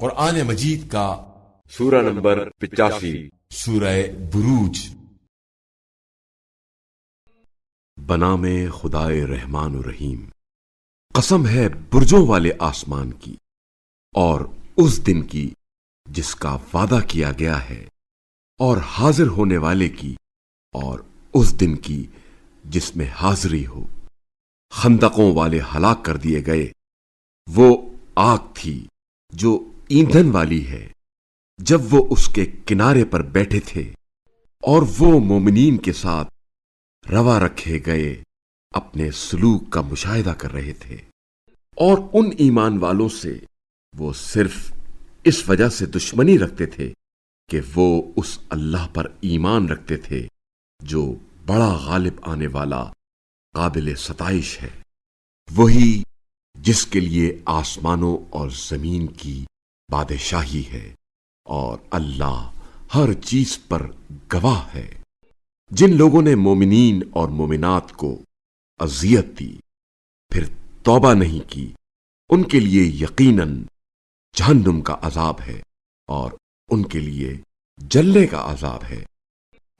قرآن مجید کا سورہ نمبر 85 سورہ بروج۔ بنام خدائے رحمان و رحیم، قسم ہے برجوں والے آسمان کی اور اس دن کی جس کا وعدہ کیا گیا ہے، اور حاضر ہونے والے کی اور اس دن کی جس میں حاضری ہو۔ خندقوں والے ہلاک کر دیے گئے، وہ آگ تھی جو ایندھن والی ہے، جب وہ اس کے کنارے پر بیٹھے تھے اور وہ مومنین کے ساتھ روا رکھے گئے اپنے سلوک کا مشاہدہ کر رہے تھے، اور ان ایمان والوں سے وہ صرف اس وجہ سے دشمنی رکھتے تھے کہ وہ اس اللہ پر ایمان رکھتے تھے جو بڑا غالب آنے والا قابل ستائش ہے، وہی جس کے لیے آسمانوں اور زمین کی بادشاہی ہے، اور اللہ ہر چیز پر گواہ ہے۔ جن لوگوں نے مومنین اور مومنات کو اذیت دی پھر توبہ نہیں کی، ان کے لیے یقیناً جہنم کا عذاب ہے اور ان کے لیے جلنے کا عذاب ہے۔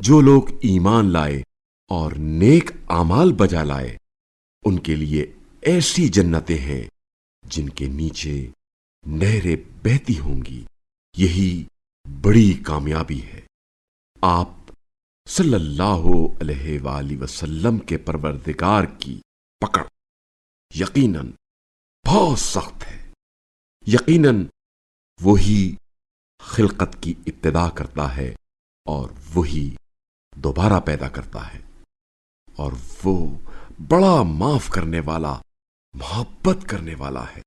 جو لوگ ایمان لائے اور نیک اعمال بجا لائے، ان کے لیے ایسی جنتیں ہیں جن کے نیچے نہریں بہتی ہوں گی، یہی بڑی کامیابی ہے۔ آپ صلی اللہ علیہ وآلہ وسلم کے پروردگار کی پکڑ یقیناً بہت سخت ہے۔ یقیناً وہی خلقت کی ابتدا کرتا ہے اور وہی دوبارہ پیدا کرتا ہے، اور وہ بڑا معاف کرنے والا، محبت کرنے والا ہے،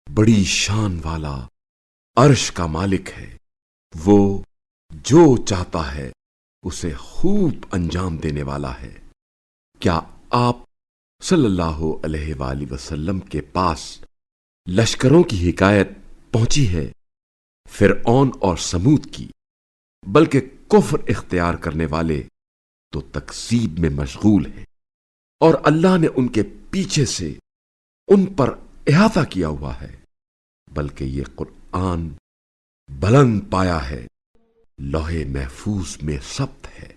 بڑی شان والا، عرش کا مالک ہے۔ وہ جو چاہتا ہے اسے خوب انجام دینے والا ہے۔ کیا آپ صلی اللہ علیہ وآلہ وسلم کے پاس لشکروں کی حکایت پہنچی ہے، فرعون اور سمود کی؟ بلکہ کفر اختیار کرنے والے تو تکذیب میں مشغول ہیں، اور اللہ نے ان کے پیچھے سے ان پر احاطہ کیا ہوا ہے۔ بلکہ یہ قرآن بلند پایا ہے، لوح محفوظ میں ثبت ہے۔